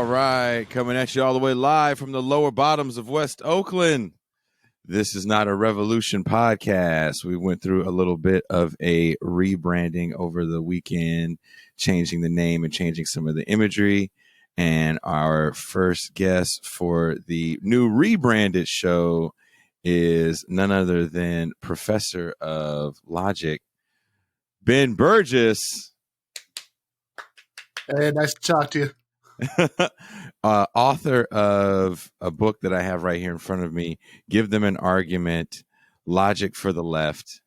All right, coming at you all the way live from the lower bottoms of West Oakland. This is not a Revolution podcast. We went through a little bit of a rebranding over the weekend, changing the name and changing some of the imagery. And our first guest for the new rebranded show is none other than Professor of Logic, Ben Burgis. Hey, nice to talk to you. Author of a book that I have right here in front of me, Give Them an Argument, Logic for the Left.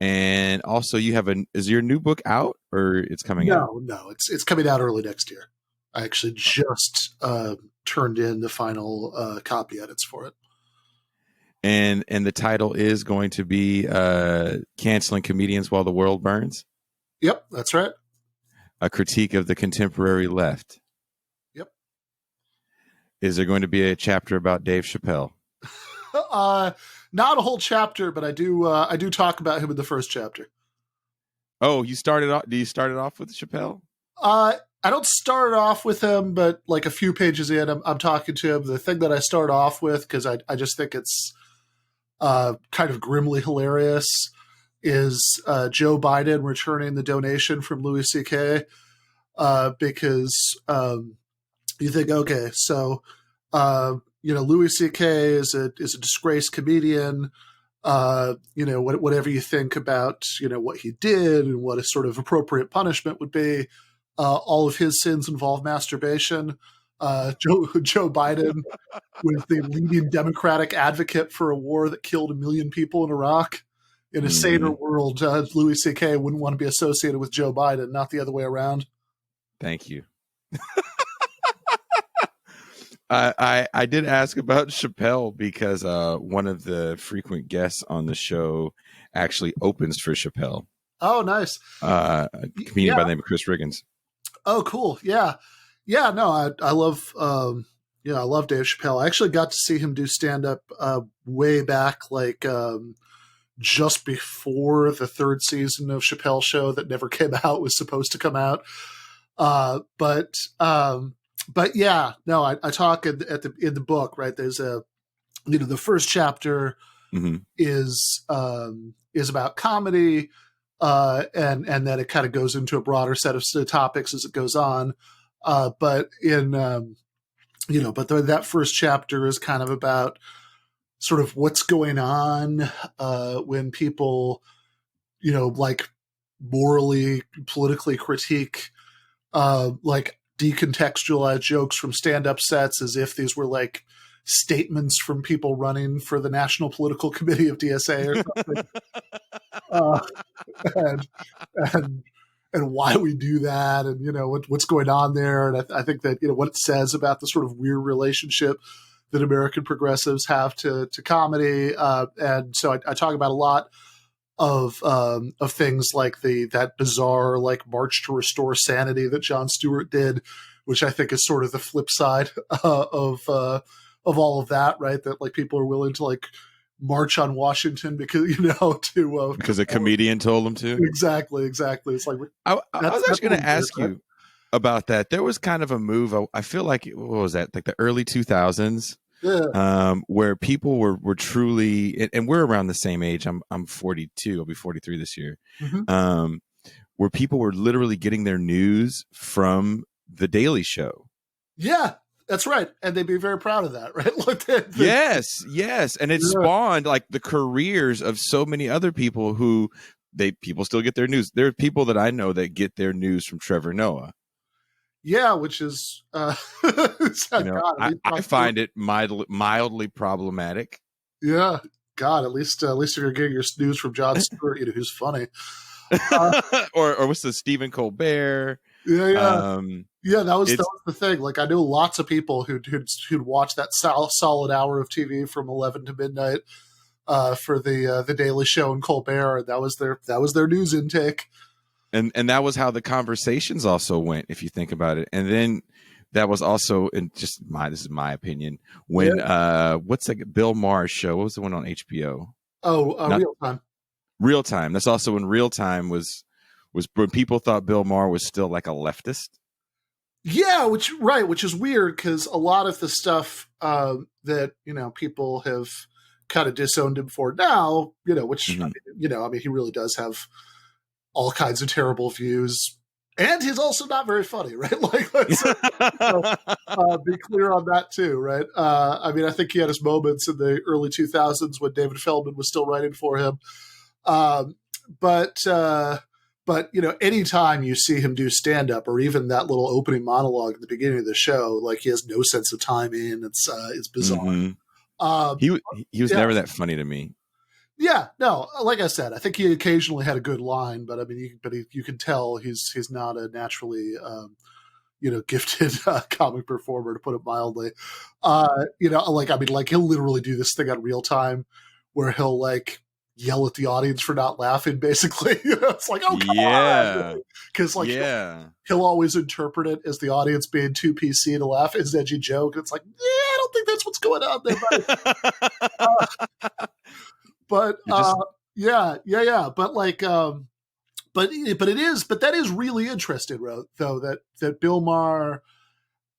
And also you have is your new book out or it's coming out? No, it's coming out early next year. I actually just turned in the final copy edits for it. And the title is going to be Canceling Comedians While the World Burns? Yep, that's right. A critique of the contemporary left. Yep. Is there going to be a chapter about Dave Chappelle? Not a whole chapter, but I do talk about him in the first chapter. Oh, you started off? Do you start it off with Chappelle? I don't start off with him, but like a few pages in, I'm talking to him. The thing that I start off with, because I just think it's kind of grimly hilarious, is Joe Biden returning the donation from Louis C.K. Because you think, okay, so Louis C.K. is a disgraced comedian. Whatever you think about what he did and what a sort of appropriate punishment would be, all of his sins involve masturbation. Joe Biden was the leading Democratic advocate for a war that killed 1 million people in Iraq. In a saner world, Louis C.K. wouldn't want to be associated with Joe Biden, not the other way around. Thank you. I did ask about Chappelle because one of the frequent guests on the show actually opens for Chappelle. Oh, nice. A comedian by the name of Chris Riggins. Oh, cool. Yeah. Yeah, no, I love I love Dave Chappelle. I actually got to see him do stand-up way back, just before the third season of Chappelle Show that never came out was supposed to come out. But yeah, no, I talk in the book, right? There's the first chapter is about comedy, and then it kind of goes into a broader set of topics as it goes on. But that first chapter is kind of about sort of what's going on when people, morally, politically critique, decontextualize jokes from stand-up sets as if these were like statements from people running for the National Political Committee of DSA or something. And why we do that, and what's going on there, and I think that what it says about the sort of weird relationship that American progressives have to comedy, and so I talk about a lot of things like that bizarre March to Restore Sanity that Jon Stewart did, which I think is sort of the flip side of all of that, right? That people are willing to march on Washington because because a comedian told them to. Exactly. It's like I was actually going to ask you about that. There was kind of a move. I feel like what was that? Like the early 2000s, where people were truly, and we're around the same age. I'm 42. I'll be 43 this year. Where people were literally getting their news from the Daily Show. Yeah. That's right. And they'd be very proud of that, right? Yes. And it spawned the careers of so many other people who people still get their news. There are people that I know that get their news from Trevor Noah. Yeah, which is, I find it mildly problematic. Yeah. God, at least if you're getting your news from Jon Stewart, who's funny. Or what's the Stephen Colbert? Yeah. That was the thing. I knew lots of people who'd watch that solid hour of TV from 11 to midnight for the Daily Show and Colbert. And that was their news intake. And that was how the conversations also went, if you think about it. And then that was also, and this is my opinion, when what's Bill Maher's show? What was the one on HBO? Real Time. Real Time. That's also when Real Time was when people thought Bill Maher was still like a leftist. Yeah, which is weird because a lot of the stuff that people have kind of disowned him for now, which I mean, he really does have all kinds of terrible views, and he's also not very funny, right? Like, let's be clear on that too, right? I mean, I think he had his moments in the early 2000s when David Feldman was still writing for him, but anytime you see him do stand up, or even that little opening monologue at the beginning of the show, like he has no sense of timing. It's bizarre. Mm-hmm. He was never that funny to me. Yeah, no, like I said, I think he occasionally had a good line, but I mean, you can tell he's not a naturally, gifted comic performer, to put it mildly. Like he'll literally do this thing on real time where he'll like yell at the audience for not laughing, basically. It's like, oh, come on. Because he'll always interpret it as the audience being too PC to laugh at his edgy joke. It's like, I don't think that's what's going on there, buddy. But but that is really interesting, though, that Bill Maher,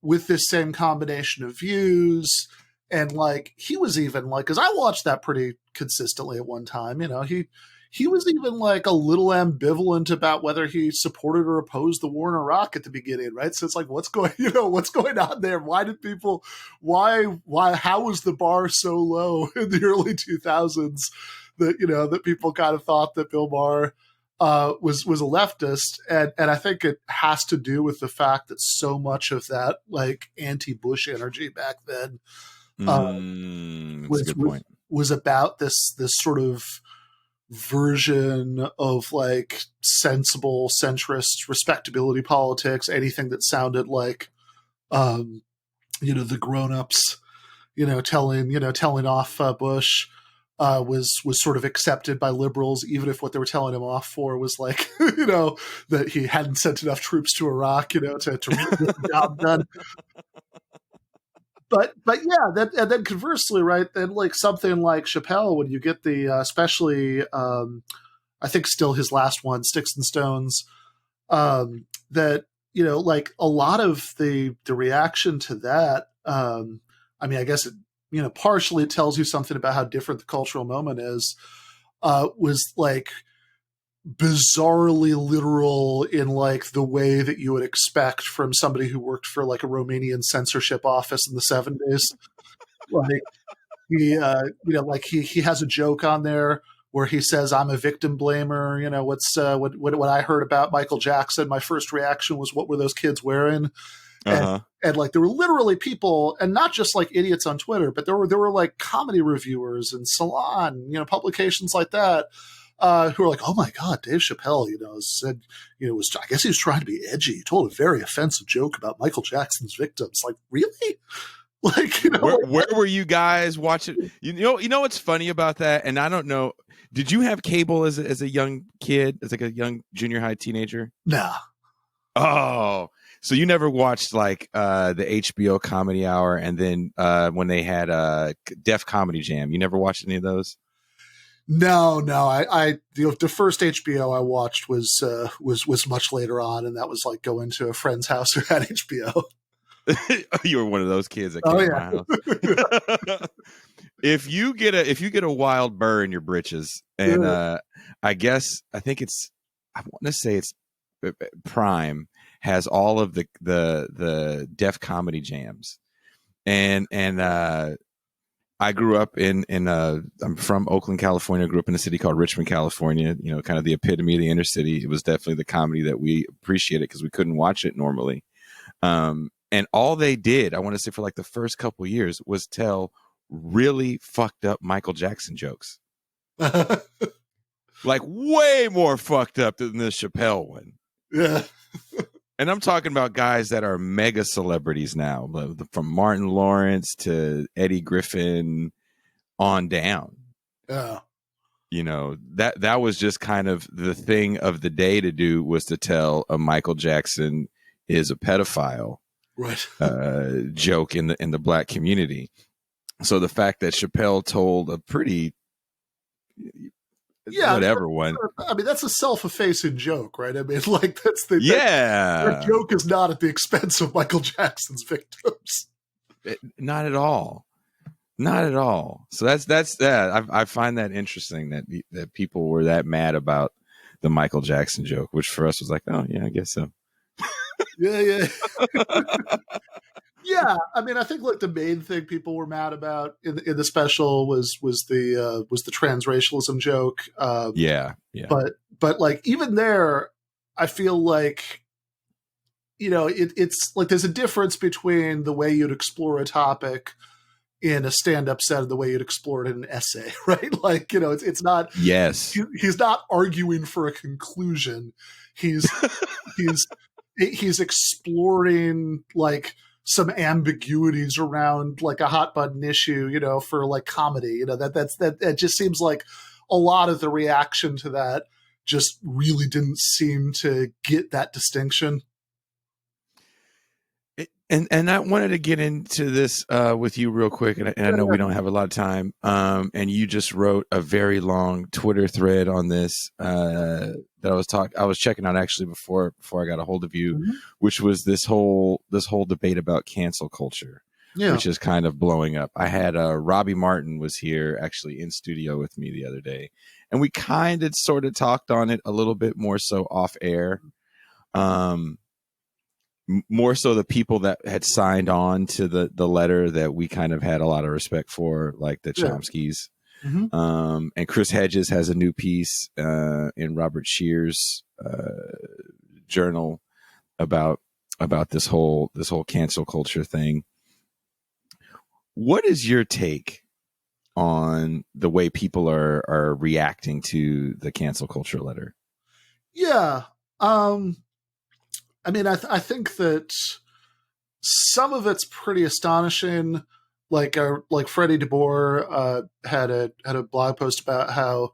with this same combination of views, and like he was even like, because I watched that pretty consistently at one time, he was even like a little ambivalent about whether he supported or opposed the war in Iraq at the beginning, right? So it's like, what's going on there? Why did people, how was the bar so low in the early 2000s that people kind of thought that Bill Maher was a leftist? And I think it has to do with the fact that so much of that like anti-Bush energy back then was about this sort of version of like sensible centrist respectability politics. Anything that sounded like the grown-ups telling off Bush was sort of accepted by liberals, even if what they were telling him off for was like that he hadn't sent enough troops to Iraq to really get the job done. But yeah, and then conversely, right? Then like something like Chappelle, when you get the especially, I think still his last one, Sticks and Stones, that like a lot of the reaction to that. I mean, I guess it partially it tells you something about how different the cultural moment is. Was like bizarrely literal in like the way that you would expect from somebody who worked for like a Romanian censorship office in the 70s. Like he has a joke on there where he says, "I'm a victim blamer. What I heard about Michael Jackson, my first reaction was, what were those kids wearing?" And like there were literally people, and not just like idiots on Twitter, but there were like comedy reviewers and Salon, publications like that, who are like, "Oh my God, Dave Chappelle, said, I guess he was trying to be edgy. He told a very offensive joke about Michael Jackson's victims." Like, really? Like, where were you guys watching? You know what's funny about that? And I don't know, did you have cable as a young kid, as like a young junior high teenager? Nah. Oh, so you never watched like the HBO Comedy Hour, and then when they had Def Comedy Jam, you never watched any of those? No. I the first HBO I watched was much later on, and that was like going to a friend's house who had HBO. You were one of those kids that came to my house. If you get a wild burr in your britches, and I think I want to say it's Prime has all of the Def Comedy Jams, and I grew up in I'm from Oakland, California. I grew up in a city called Richmond, California. Kind of the epitome of the inner city. It was definitely the comedy that we appreciated because we couldn't watch it normally. And all they did, I want to say for like the first couple years, was tell really fucked up Michael Jackson jokes. Like way more fucked up than the Chappelle one. Yeah. And I'm talking about guys that are mega celebrities now, from Martin Lawrence to Eddie Griffin on down. Yeah. That was just kind of the thing of the day to do, was to tell a Michael Jackson is a pedophile, right? Joke in the black community. So the fact that Chappelle told a pretty Yeah, whatever one. I mean, that's a self-effacing joke, right? I mean, like that's the Yeah, that joke is not at the expense of Michael Jackson's victims. Not at all. Not at all. So that's that. I find that interesting that people were that mad about the Michael Jackson joke, which for us was like, oh yeah, I guess so. Yeah. Yeah, I mean, I think like the main thing people were mad about in the special was the transracialism joke. Yeah. But like even there, I feel like it's like there's a difference between the way you'd explore a topic in a stand-up set and the way you'd explore it in an essay, right? Like it's not. Yes. He's not arguing for a conclusion. He's he's exploring like some ambiguities around like a hot button issue, for like comedy. That just seems like a lot of the reaction to that just really didn't seem to get that distinction. And I wanted to get into this with you real quick, and I know we don't have a lot of time. And you just wrote a very long Twitter thread on this that I was checking out actually before I got a hold of you, mm-hmm. which was this whole debate about cancel culture, which is kind of blowing up. I had Robbie Martin was here actually in studio with me the other day, and we kind of sort of talked on it a little bit more so off air. More so the people that had signed on to the letter that we kind of had a lot of respect for, like the Chomskys. Mm-hmm. And Chris Hedges has a new piece in Robert Shear's journal about this whole cancel culture thing. What is your take on the way people are reacting to the cancel culture letter? Yeah. I mean, I think that some of it's pretty astonishing. Like Freddie DeBoer had a blog post about how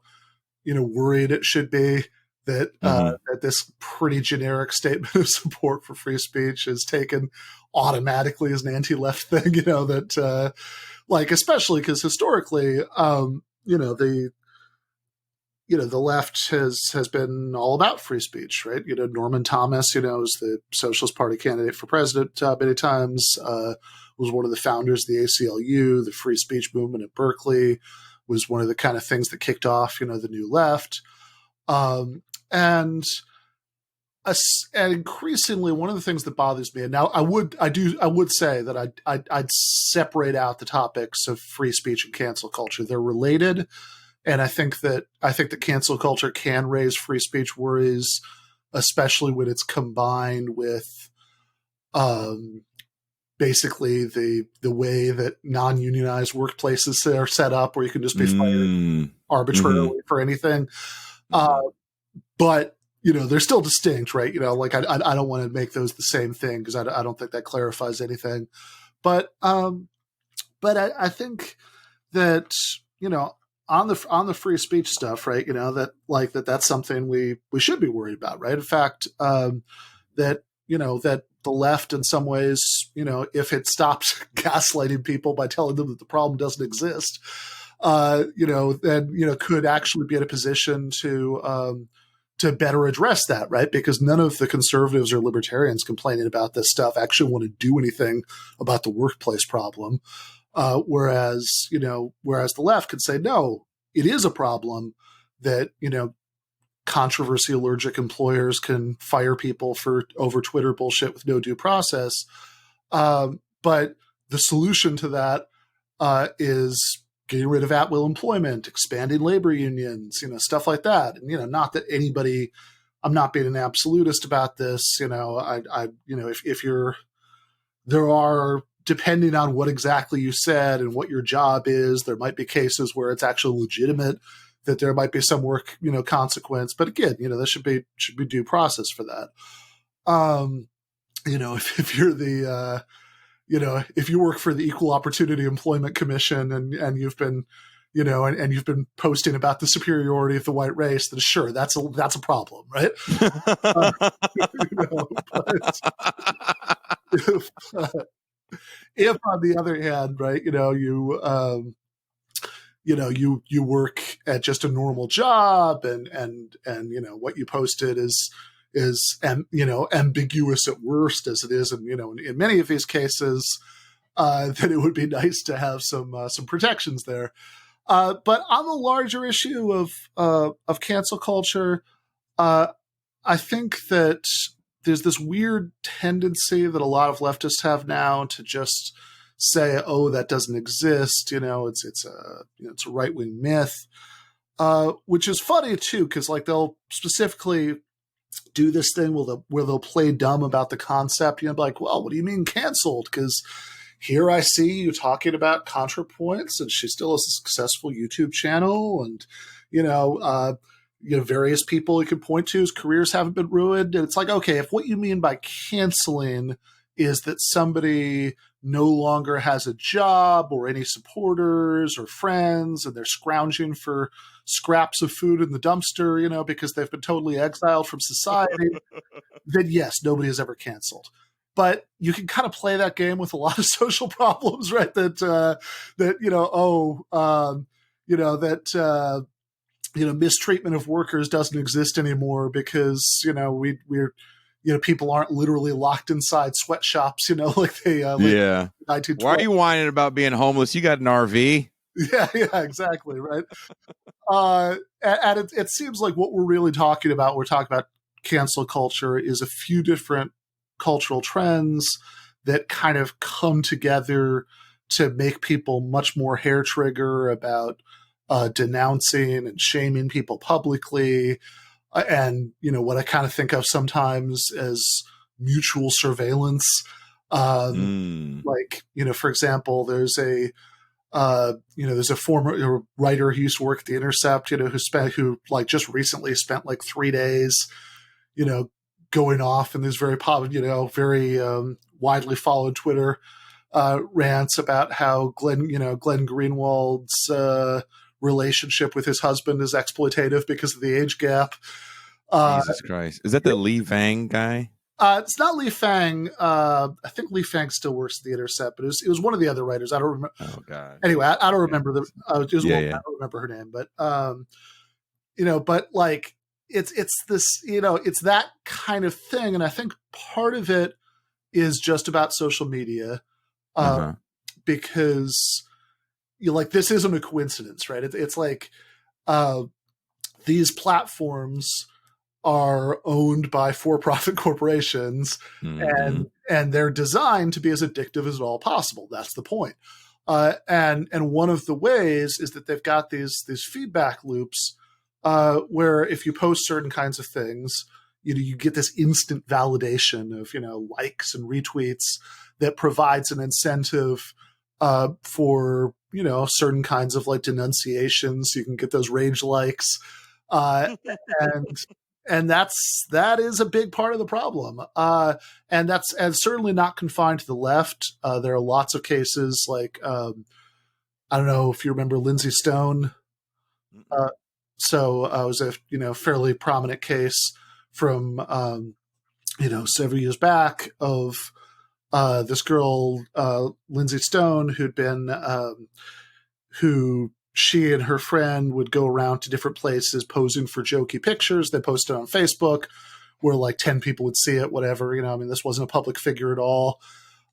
worried it should be that that this pretty generic statement of support for free speech is taken automatically as an anti-left thing. That like especially because historically, the left has been all about free speech, right? Norman Thomas, is the Socialist Party candidate for president many times, was one of the founders of the ACLU, the free speech movement at Berkeley, was one of the kind of things that kicked off, the new left. And increasingly, one of the things that bothers me, and now I would say that I'd separate out the topics of free speech and cancel culture. They're related. And I think that cancel culture can raise free speech worries, especially when it's combined with basically the way that non-unionized workplaces are set up, where you can just be fired arbitrarily for anything. But they're still distinct, right? Like I don't want to make those the same thing because I don't think that clarifies anything. But I think that on the free speech stuff, right? That's something we should be worried about, right? In fact, that the left in some ways, if it stops gaslighting people by telling them that the problem doesn't exist, then could actually be in a position to better address that, right? Because none of the conservatives or libertarians complaining about this stuff actually want to do anything about the workplace problem. Whereas the left could say, no, it is a problem that, controversy allergic employers can fire people for over Twitter bullshit with no due process. But the solution to that is getting rid of at-will employment, expanding labor unions, stuff like that. And, not that anybody, I'm not being an absolutist about this. If there are, depending on what exactly you said and what your job is, there might be cases where it's actually legitimate that there might be some work, consequence. But again, there should be due process for that. If you're the, if you work for the Equal Opportunity Employment Commission and you've been, and you've been posting about the superiority of the white race, then sure, that's a problem, right? If on the other hand, right, you work at just a normal job, and what you posted is ambiguous at worst, as it is, and in many of these cases, that it would be nice to have some protections there. But on the larger issue of cancel culture, I think that there's this weird tendency that a lot of leftists have now to just say, "Oh, that doesn't exist." It's a right wing myth, which is funny too, because like they'll specifically do this thing where they'll play dumb about the concept. Like, well, what do you mean canceled? Because here I see you talking about ContraPoints, and she still has a successful YouTube channel, and various people you can point to whose careers haven't been ruined. And it's like, okay, if what you mean by canceling is that somebody no longer has a job or any supporters or friends, and they're scrounging for scraps of food in the dumpster, because they've been totally exiled from society, then yes, nobody has ever canceled. But you can kind of play that game with a lot of social problems, right? Mistreatment of workers doesn't exist anymore because we're people aren't literally locked inside sweatshops, like they yeah. Like why are you whining about being homeless? You got an RV. Yeah, exactly, right. And it seems like what we're really talking about, we're talking about cancel culture, is a few different cultural trends that kind of come together to make people much more hair trigger about denouncing and shaming people publicly, and what I kind of think of sometimes as mutual surveillance. Like, for example, there's a former writer who used to work at The Intercept, who just recently spent like 3 days, going off in these very popular, very widely followed Twitter rants about how Glenn Greenwald's relationship with his husband is exploitative because of the age gap. Jesus Christ. Is that the Lee Fang guy? It's not Lee Fang. I think Lee Fang still works at The Intercept, but it was one of the other writers. I don't remember. Oh God. Anyway, I don't remember I don't remember her name, but but like it's this, it's that kind of thing, and I think part of it is just about social media, because this isn't a coincidence, right? It's like these platforms are owned by for-profit corporations, and they're designed to be as addictive as at all possible. That's the point. And one of the ways is that they've got these feedback loops where if you post certain kinds of things, you get this instant validation of likes and retweets that provides an incentive for certain kinds of like denunciations. You can get those rage likes, and that is a big part of the problem. And that's certainly not confined to the left. There are lots of cases like, I don't know if you remember Lindsay Stone. So it was a, fairly prominent case from, several years back of this girl, Lindsay Stone, who'd been, who she and her friend would go around to different places posing for jokey pictures. They posted on Facebook where like 10 people would see it, whatever, this wasn't a public figure at all.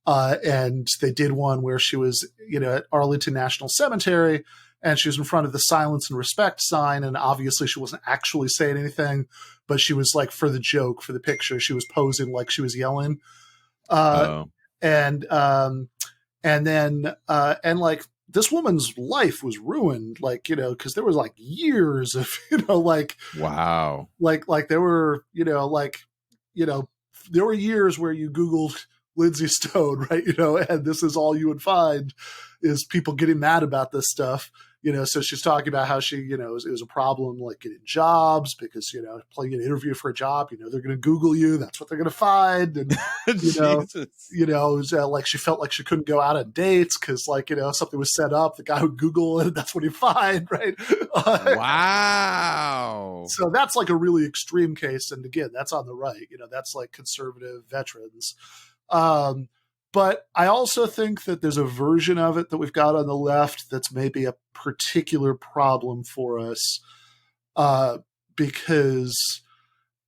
And they did one where she was, at Arlington National Cemetery, and she was in front of the silence and respect sign. And obviously she wasn't actually saying anything, but she was like, for the joke, for the picture, she was posing like she was yelling. And then this woman's life was ruined, because there was like years of, wow. Like there were, there were years where you Googled Lindsay Stone, right? And this is all you would find is people getting mad about this stuff. So she's talking about how she, it was a problem like getting jobs because, playing an interview for a job, they're going to Google you. That's what they're going to find. And, it was, like she felt like she couldn't go out on dates because something was set up. The guy would Google it. That's what he'd find. Right. Wow. So that's like a really extreme case. And again, that's on the right, that's like conservative veterans. But I also think that there's a version of it that we've got on the left that's maybe a particular problem for us, because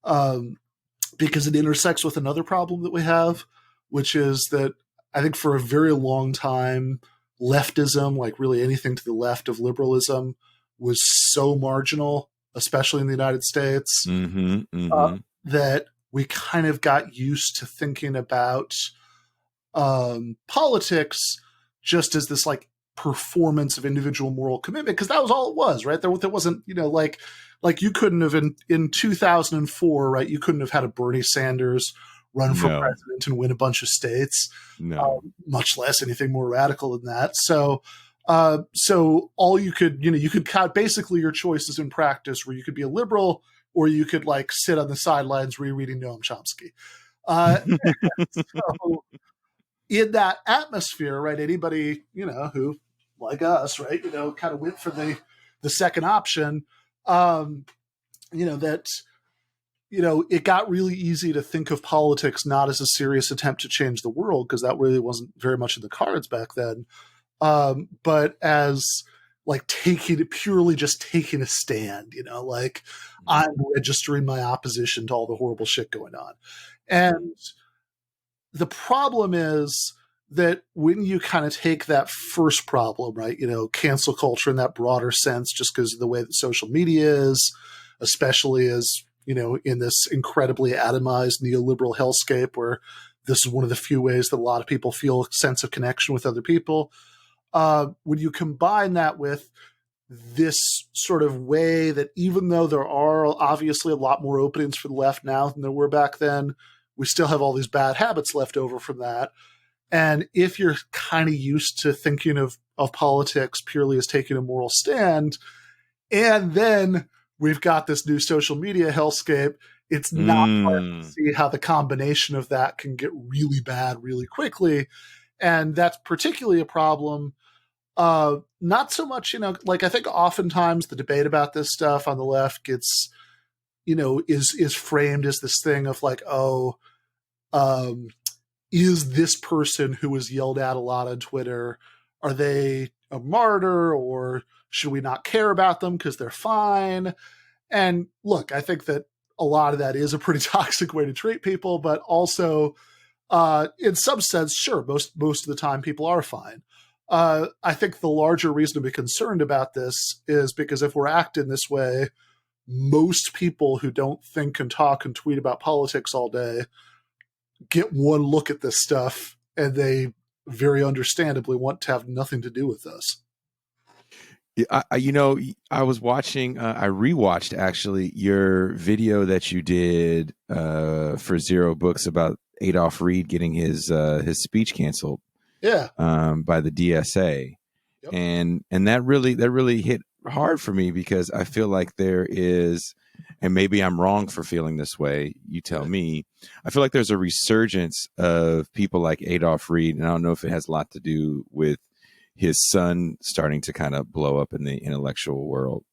it intersects with another problem that we have, which is that I think for a very long time, leftism, like really anything to the left of liberalism, was so marginal, especially in the United States, that we kind of got used to thinking about politics just as this like performance of individual moral commitment, because that was all it was, right? There wasn't, like you couldn't have in 2004, right? You couldn't have had a Bernie Sanders run for president and win a bunch of states, much less anything more radical than that. So all you could, you could count basically your choices in practice, where you could be a liberal or you could like sit on the sidelines rereading Noam Chomsky. So in that atmosphere, right, anybody, who like us, right, kind of went for the second option, it got really easy to think of politics not as a serious attempt to change the world, because that really wasn't very much in the cards back then, but as like purely just taking a stand, like I'm registering my opposition to all the horrible shit going on. And the problem is that when you kind of take that first problem, right, cancel culture in that broader sense, just because of the way that social media is, especially as, in this incredibly atomized neoliberal hellscape where this is one of the few ways that a lot of people feel a sense of connection with other people. When you combine that with this sort of way that even though there are obviously a lot more openings for the left now than there were back then, we still have all these bad habits left over from that. And if you're kind of used to thinking of politics purely as taking a moral stand, and then we've got this new social media hellscape, it's not hard to see how the combination of that can get really bad really quickly. And that's particularly a problem. Not so much, like I think oftentimes the debate about this stuff on the left gets, is framed as this thing of like, is this person who was yelled at a lot on Twitter, are they a martyr, or should we not care about them because they're fine? And look, I think that a lot of that is a pretty toxic way to treat people, but also in some sense, sure, most of the time people are fine. I think the larger reason to be concerned about this is because if we're acting this way, most people who don't think and talk and tweet about politics all day get one look at this stuff and they very understandably want to have nothing to do with us. I was watching, I rewatched actually your video that you did for Zero Books about Adolph Reed getting his speech canceled. Yeah. By the DSA. Yep. And that really hit hard for me, because I feel like there is, and maybe I'm wrong for feeling this way, you tell me, I feel like there's a resurgence of people like Adolph Reed, and I don't know if it has a lot to do with his son starting to kind of blow up in the intellectual world,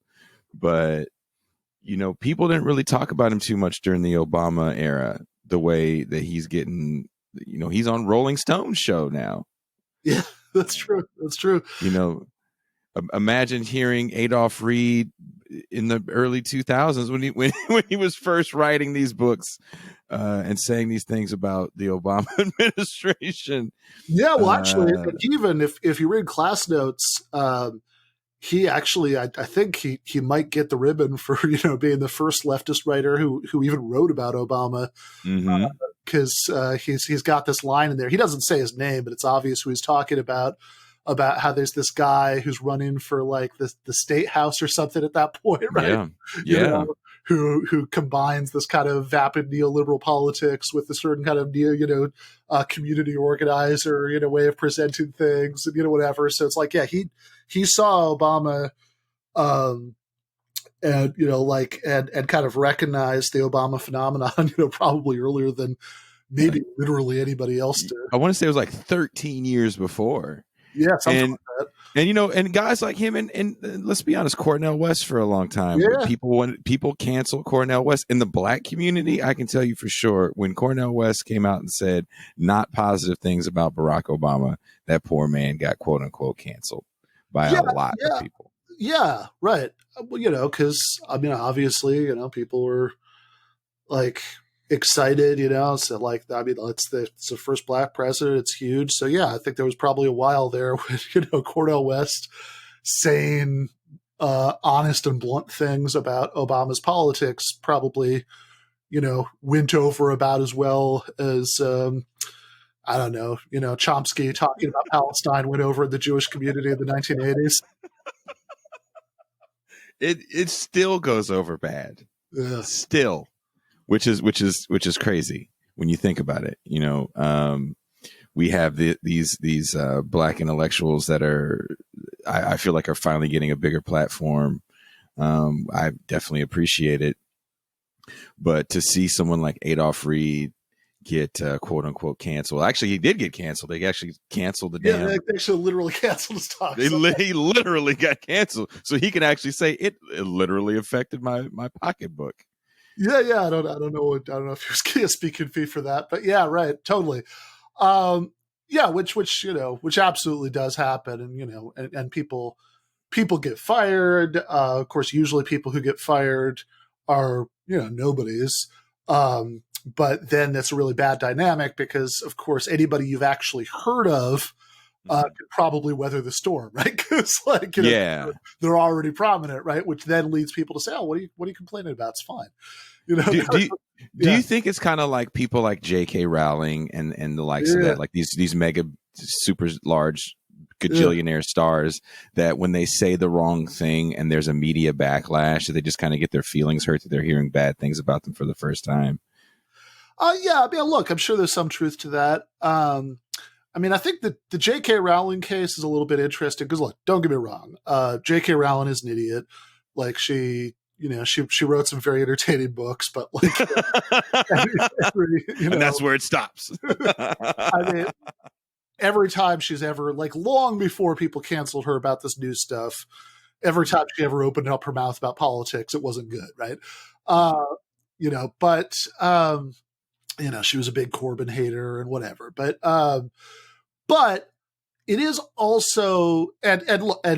but people didn't really talk about him too much during the Obama era, the way that he's getting, he's on Rolling Stone's show now. Yeah, that's true. That's true. Imagine hearing Adolph Reed in the early 2000s when he was first writing these books and saying these things about the Obama administration. Yeah, well, actually, even if you read class notes, he actually, I think he might get the ribbon for being the first leftist writer who even wrote about Obama. Mm-hmm. Because he's got this line in there. He doesn't say his name, but it's obvious who he's talking about how there's this guy who's running for like the state house or something at that point, right? Yeah. Who combines this kind of vapid neoliberal politics with a certain kind of community organizer, way of presenting things and whatever. So it's like, yeah, he saw Obama, and and kind of recognized the Obama phenomenon, probably earlier than maybe literally anybody else did. I want to say it was like 13 years before. Yeah, something And like and guys like him, and let's be honest, Cornell West for a long time. Yeah. People canceled Cornell West in the black community. I can tell you for sure, when Cornell West came out and said not positive things about Barack Obama, that poor man got quote unquote canceled by Yeah, a lot of yeah, people. yeah, right. Well, because I mean, obviously, people were like excited, so like, I mean, it's the first black president. It's huge. So yeah, I think there was probably a while there when, Cornel West saying honest and blunt things about Obama's politics probably, went over about as well as, I don't know, Chomsky talking about Palestine went over in the Jewish community in the 1980s. It still goes over bad. Yeah. Still. Which is crazy when you think about it. We have these black intellectuals that I feel like are finally getting a bigger platform. I definitely appreciate it, but to see someone like Adolph Reed get quote unquote canceled. Actually, he did get canceled. They actually canceled the damn. Yeah, they actually literally canceled his talk. He literally got canceled, so he can actually say it literally affected my pocketbook. Yeah, I don't know if he was getting a speaking fee for that, but yeah, right, totally. Yeah, which absolutely does happen, and people get fired. Of course, usually people who get fired are nobodies. But then that's a really bad dynamic because, of course, anybody you've actually heard of could probably weather the storm, right? Because they're already prominent, right? Which then leads people to say, "Oh, what are you complaining about? It's fine." Do you think it's kind of like people like J.K. Rowling and the likes of that, like these mega super large gajillionaire stars, that when they say the wrong thing and there's a media backlash, they just kind of get their feelings hurt that they're hearing bad things about them for the first time? Yeah, I mean, look, I'm sure there's some truth to that. I mean, I think that the J.K. Rowling case is a little bit interesting because, look, don't get me wrong. J.K. Rowling is an idiot. Like, she wrote some very entertaining books, but like, and that's where it stops. I mean, every time she's ever, like, long before people canceled her about this new stuff, every time she ever opened up her mouth about politics, it wasn't good, right? But she was a big Corbyn hater and whatever. But it is also, and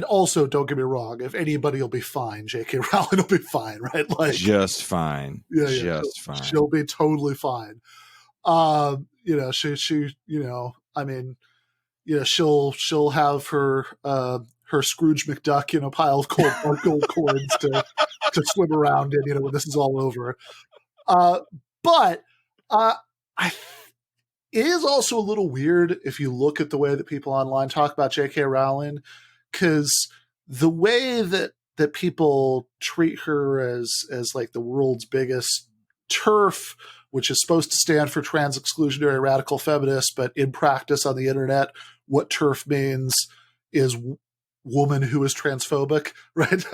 also, don't get me wrong, if anybody will be fine, J.K. Rowling will be fine, right? Like, just fine. Just fine. She'll be totally fine. She'll have her Scrooge McDuck, pile of gold coins to swim around in, when this is all over. But it is also a little weird if you look at the way that people online talk about J.K. Rowling, because the way that people treat her as like the world's biggest TERF, which is supposed to stand for trans exclusionary radical feminist, but in practice on the internet, what TERF means is woman who is transphobic, right?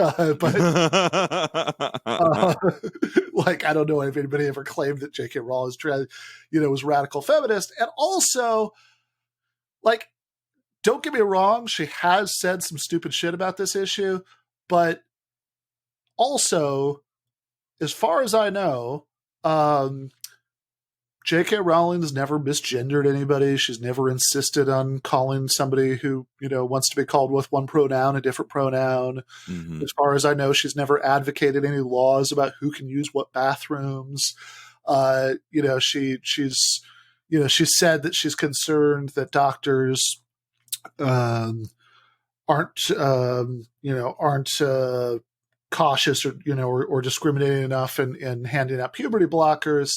Like, I don't know if anybody ever claimed that J.K. Rowling was radical feminist. And also, like, don't get me wrong, she has said some stupid shit about this issue, but also, as far as I know, J.K. Rowling has never misgendered anybody. She's never insisted on calling somebody who, wants to be called with one pronoun a different pronoun. Mm-hmm. As far as I know, she's never advocated any laws about who can use what bathrooms. She's said that she's concerned that doctors aren't cautious or discriminating enough in handing out puberty blockers.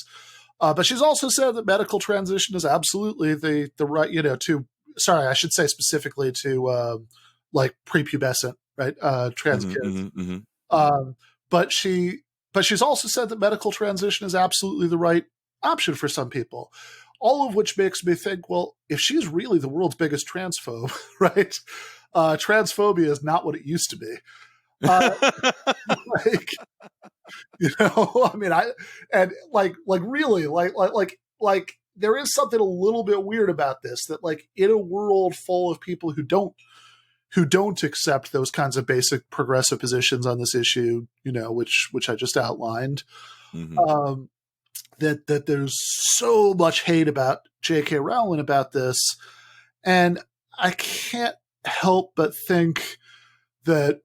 But she's also said that medical transition is absolutely the right, I should say specifically to like prepubescent, right? Trans kids. Mm-hmm, mm-hmm. But she's also said that medical transition is absolutely the right option for some people. All of which makes me think, well, if she's really the world's biggest transphobe, right? Transphobia is not what it used to be. Like, I mean, really, like there is something a little bit weird about this, that like in a world full of people who don't accept those kinds of basic progressive positions on this issue, which I just outlined, Mm-hmm. that there's so much hate about J.K. Rowling about this. And I can't help but think that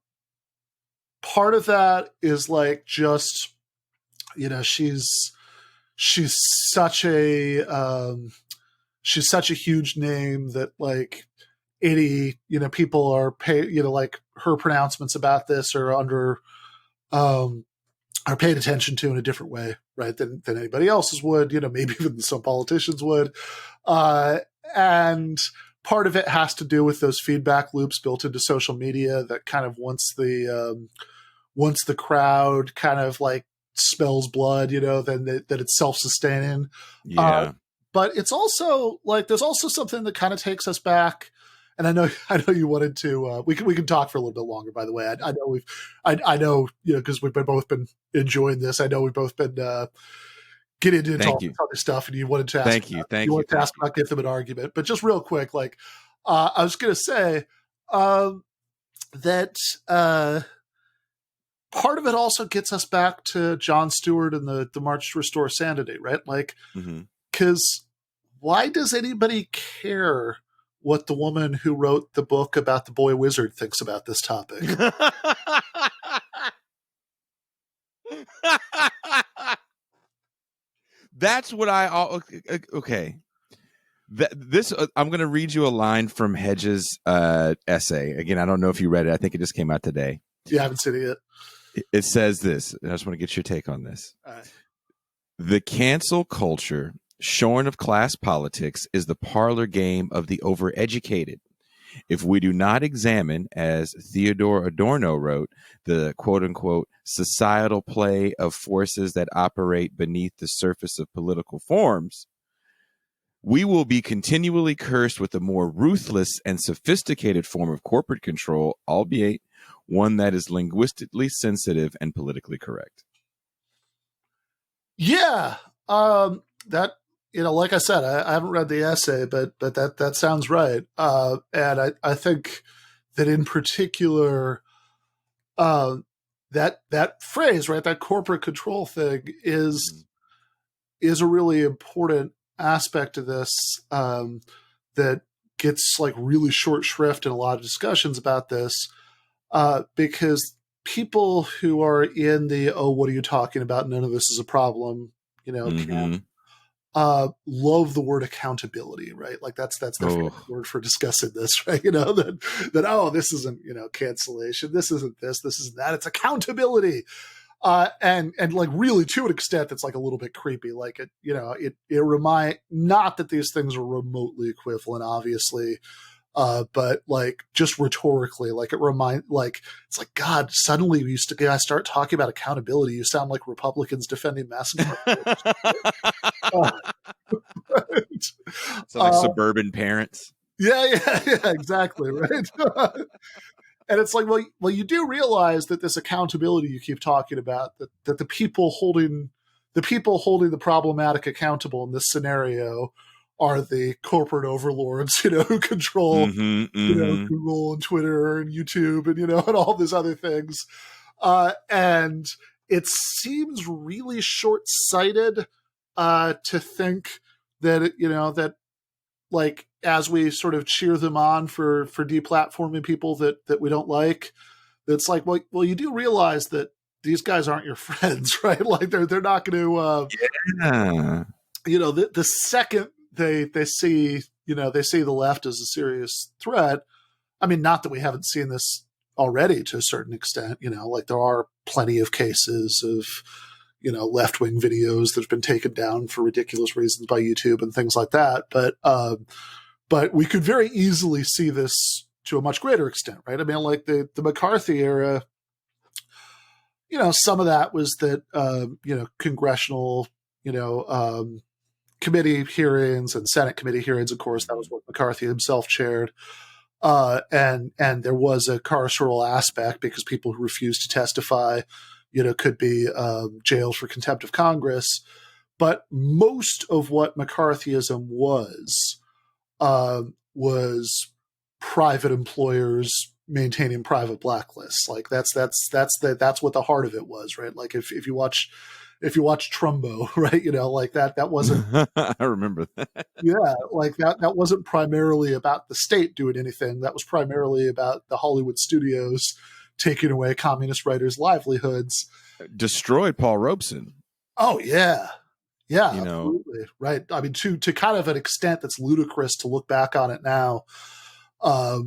part of that is like just, she's such a huge name that like 80 people are like her pronouncements about this are paid attention to in a different way, right, than anybody else's would, maybe even some politicians would, and part of it has to do with those feedback loops built into social media that kind of once the crowd kind of like smells blood, then that it's self-sustaining. Yeah. But it's also like there's also something that kind of takes us back. And I know you wanted to. We can talk for a little bit longer. By the way, I know because we've both been enjoying this. I know we've both been getting into all this other stuff, and you wanted to ask. Thank you. Ask about Give Them an Argument, but just real quick, like I was going to say that part of it also gets us back to Jon Stewart and the March to Restore Sanity, right? Like, because why does anybody care what the woman who wrote the book about the boy wizard thinks about this topic? That's what okay. This I'm going to read you a line from Hedges' essay. Again, I don't know if you read it. I think it just came out today. You haven't seen it yet. It says this. I just want to get your take on this. All right. The cancel culture, shorn of class politics, is the parlor game of the overeducated. If we do not examine, as Theodore Adorno wrote, the quote-unquote societal play of forces that operate beneath the surface of political forms, we will be continually cursed with a more ruthless and sophisticated form of corporate control, albeit one that is linguistically sensitive and politically correct. Yeah. That, like I said, I haven't read the essay, but that sounds right. And I think that in particular, that phrase, right, that corporate control thing is a really important aspect of this, that gets like really short shrift in a lot of discussions about this, because people who are in the, oh, what are you talking about? None of this is a problem, can love the word accountability, right? Like that's their favorite word for discussing this, right? That oh, this isn't cancellation, this isn't this isn't that, it's accountability, and like really to an extent that's like a little bit creepy. Like it remind, not that these things are remotely equivalent, obviously. But like just rhetorically, like it's like, God, suddenly we used to guys start talking about accountability. You sound like Republicans defending mass incarceration. So like suburban parents. Yeah, exactly. Right. And it's like, well, you do realize that this accountability you keep talking about, that the people holding the problematic accountable in this scenario are the corporate overlords, who control, Google and Twitter and YouTube and, and all these other things. And it seems really short-sighted to think that, that like, as we sort of cheer them on for deplatforming people that we don't like, it's like, well, you do realize that these guys aren't your friends, right? Like they're not going to, the second they see, they see the left as a serious threat. I mean, not that we haven't seen this already to a certain extent, like there are plenty of cases of, left-wing videos that have been taken down for ridiculous reasons by YouTube and things like that. But we could very easily see this to a much greater extent, right? I mean, like the McCarthy era, some of that was that, congressional, committee hearings and Senate committee hearings, of course, that was what McCarthy himself chaired. And there was a carceral aspect because people who refused to testify, could be jailed for contempt of Congress. But most of what McCarthyism was private employers maintaining private blacklists. Like that's what the heart of it was, right? Like if you watch Trumbo, right, you know, like that wasn't I remember that. yeah, like that wasn't primarily about the state doing anything. That was primarily about the Hollywood studios taking away communist writers' livelihoods. Destroyed Paul Robeson. Oh yeah. Yeah, you know, absolutely. Right. I mean, to kind of an extent that's ludicrous to look back on it now. Like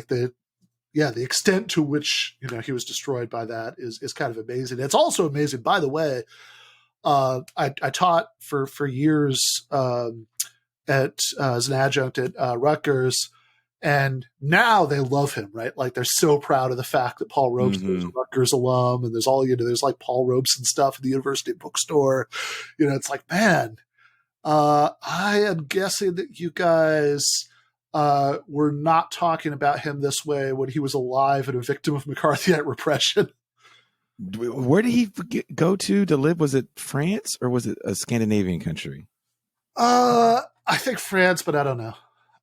the extent to which, you know, he was destroyed by that is kind of amazing. It's also amazing, by the way. I taught for years as an adjunct at Rutgers, and now they love him, right? Like they're so proud of the fact that Paul Robeson is a Rutgers alum, and there's there's like Paul Robeson stuff at the university bookstore. You know, it's like, man, I am guessing that you guys were not talking about him this way when he was alive and a victim of McCarthyite repression. Where did he go to live? Was it France or was it a Scandinavian country? I think France, but I don't know.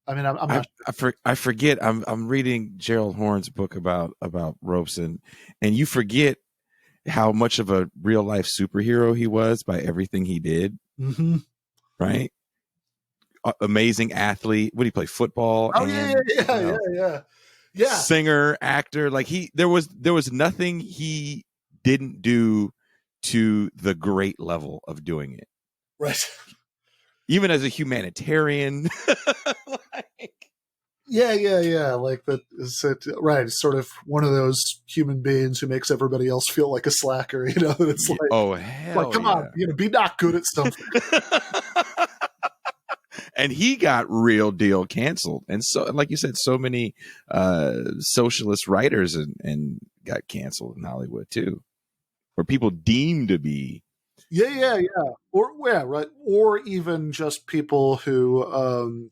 I mean, I'm not sure. I forget. I'm reading Gerald Horne's book about Robeson, and you forget how much of a real life superhero he was by everything he did. Mm-hmm. Right? Amazing athlete. What did he play? Football? Oh yeah. Singer, actor. Like there was nothing he didn't do to the great level of doing it. Right. Even as a humanitarian. Yeah. Like that is it, right. It's sort of one of those human beings who makes everybody else feel like a slacker, you know, it's like, oh hell, like, come on, you know, be not good at something. And he got real deal canceled. And so, like you said, so many socialist writers and got canceled in Hollywood too, or people deemed to be. Yeah. Right. Or even just people who,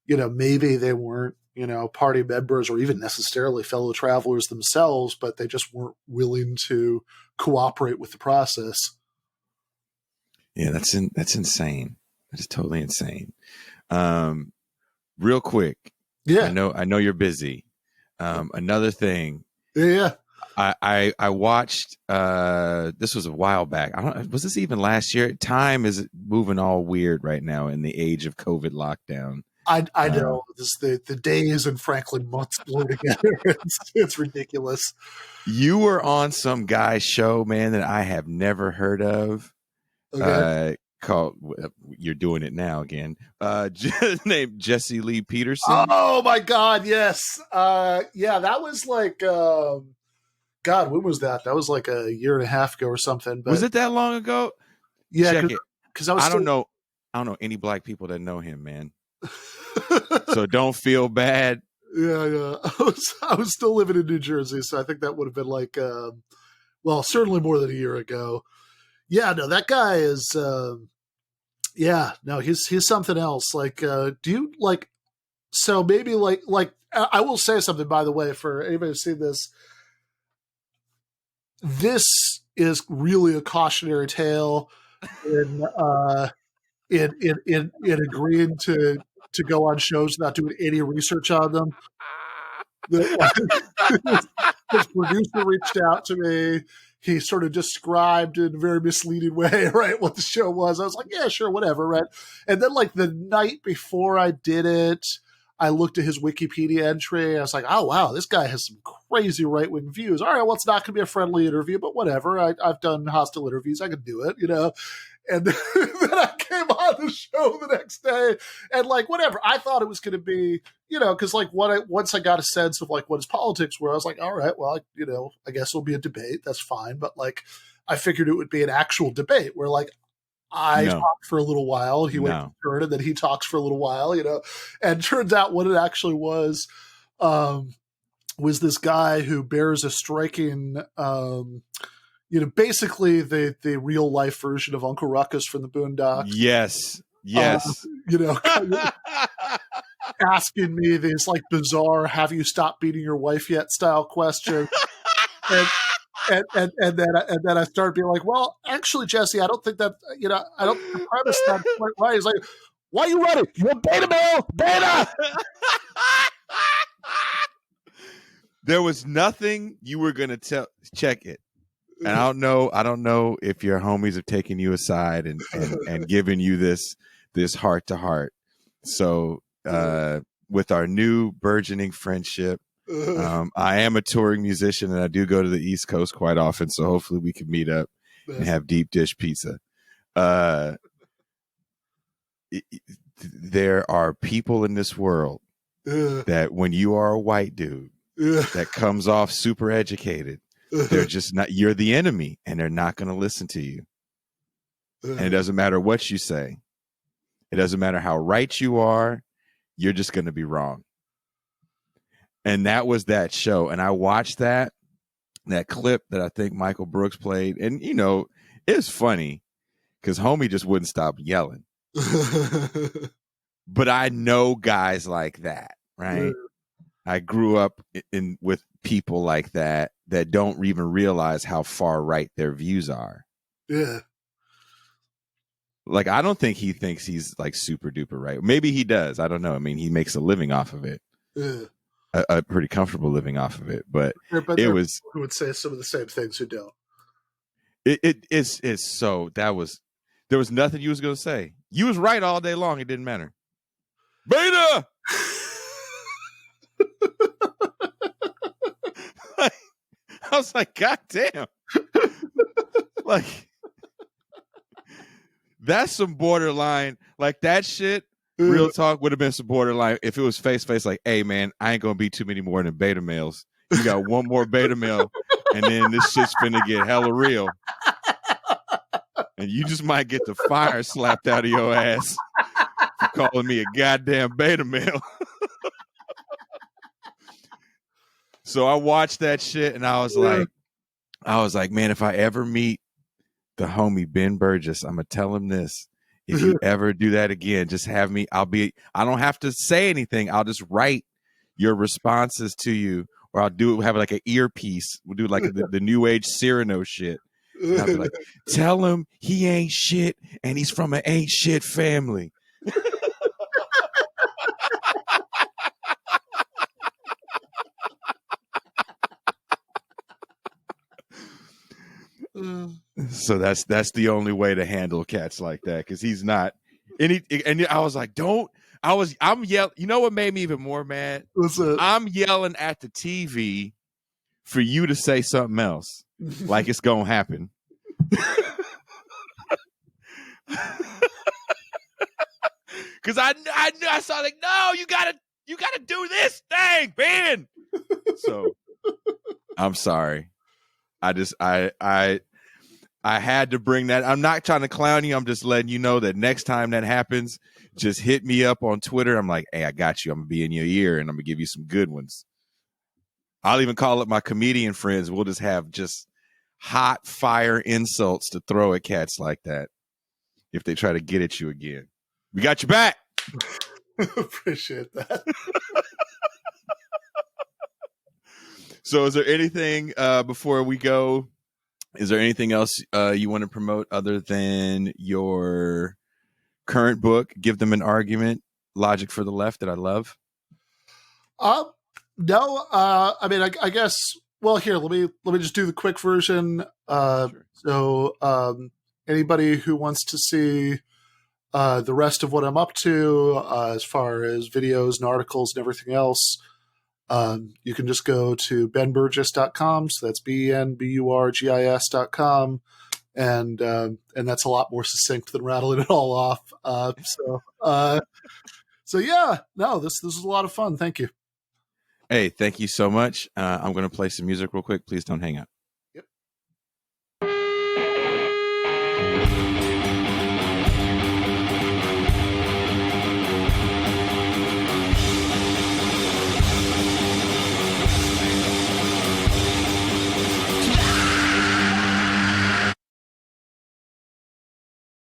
you know, maybe they weren't, you know, party members or even necessarily fellow travelers themselves, but they just weren't willing to cooperate with the process. Yeah, that's insane. That is totally insane. Real quick. Yeah. I know you're busy. Another thing. Yeah. I watched, this was a while back. Was this even last year? Time is moving all weird right now in the age of COVID lockdown. I know the days and Franklin months blur together. It's ridiculous. You were on some guy's show, man, that I have never heard of. Okay. Called You're Doing It Now again. Named Jessie Lee Peterson. Oh my God, yes. Yeah, that was like God, when was that? That was like a year and a half ago or something. But was it that long ago? Yeah, check it. Because I don't know any black people that know him, man. So don't feel bad. Yeah. I was still living in New Jersey, so I think that would have been like, well, certainly more than a year ago. Yeah, no, that guy is, he's something else. Like, do you like? So maybe like I will say something, by the way, for anybody who's seen this. This is really a cautionary tale in agreeing to go on shows without doing any research on them. His producer reached out to me. He sort of described in a very misleading way, right, what the show was. I was like, yeah, sure, whatever, right? And then like the night before I did it, I looked at his Wikipedia entry. I was like, oh, wow, this guy has some crazy right-wing views. All right, well, it's not going to be a friendly interview, but whatever. I've done hostile interviews. I can do it, you know. And then I came on the show the next day and like, whatever. I thought it was going to be, you know, because like once I got a sense of like what his politics were, I was like, all right, well, you know, I guess it'll be a debate. That's fine. But like, I figured it would be an actual debate where like, I talked for a little while. He went to turn, and then he talks for a little while, you know. And turns out what it actually was this guy who bears a striking, you know, basically the real life version of Uncle Ruckus from the Boondocks. Yes. You know, asking me these like bizarre "Have you stopped beating your wife yet?" style questions. then I started being like, well, actually, Jesse, I don't think that, I don't think the premise that's quite right. He's like, why are you running? You want beta male? Beta! There was nothing you were gonna check it. And I don't know if your homies have taken you aside and given you this heart to heart. So with our new burgeoning friendship, I am a touring musician and I do go to the East Coast quite often. So hopefully we can meet up and have deep dish pizza. There are people in this world that when you are a white dude that comes off super educated, they're just not, you're the enemy and they're not going to listen to you. And it doesn't matter what you say. It doesn't matter how right you are. You're just going to be wrong. And that was that show. And I watched that clip that I think Michael Brooks played. And, it's funny because homie just wouldn't stop yelling. But I know guys like that, right? I grew up with people like that don't even realize how far right their views are. Yeah. Like, I don't think he thinks he's like super duper right. Maybe he does. I don't know. I mean, he makes a living off of it. Yeah. A pretty comfortable living off of it. But it was who would say some of the same things who don't. It's so there was nothing you was gonna say. You was right all day long. It didn't matter. Beta. I was like, God damn. Like, that's some borderline. Like, that shit, real talk, would have been some borderline if it was face, like, hey, man, I ain't going to be too many more than beta males. You got one more beta male, and then this shit's finna get hella real. And you just might get the fire slapped out of your ass for calling me a goddamn beta male. So I watched that shit and I was like, man, if I ever meet the homie Ben Burgis, I'm gonna tell him this. If you ever do that again, just have me. I don't have to say anything. I'll just write your responses to you, or I'll have like an earpiece. We'll do like the new age Cyrano shit. And I'll be like, tell him he ain't shit and he's from an ain't shit family. So that's the only way to handle cats like that, because he's not. And I was like, I'm yelling. You know what made me even more mad? What's that? I'm yelling at the TV for you to say something else, like it's gonna happen. Because I saw like, no, you gotta do this thing, Ben. So I'm sorry. I had to bring that. I'm not trying to clown you. I'm just letting you know that next time that happens, just hit me up on Twitter. I'm like, hey, I got you. I'm going to be in your ear and I'm going to give you some good ones. I'll even call up my comedian friends. We'll just have just hot fire insults to throw at cats like that if they try to get at you again. We got your back. Appreciate that. So is there anything before we go? Is there anything else you want to promote other than your current book, Give Them an Argument, Logic for the Left, that I love? No. I mean, I guess, well, here, let me just do the quick version. Sure. So anybody who wants to see the rest of what I'm up to as far as videos and articles and everything else, you can just go to benburgis.com. So that's benburgis.com. And that's a lot more succinct than rattling it all off. So yeah, no, this is a lot of fun. Thank you. Hey, thank you so much. I'm going to play some music real quick. Please don't hang up.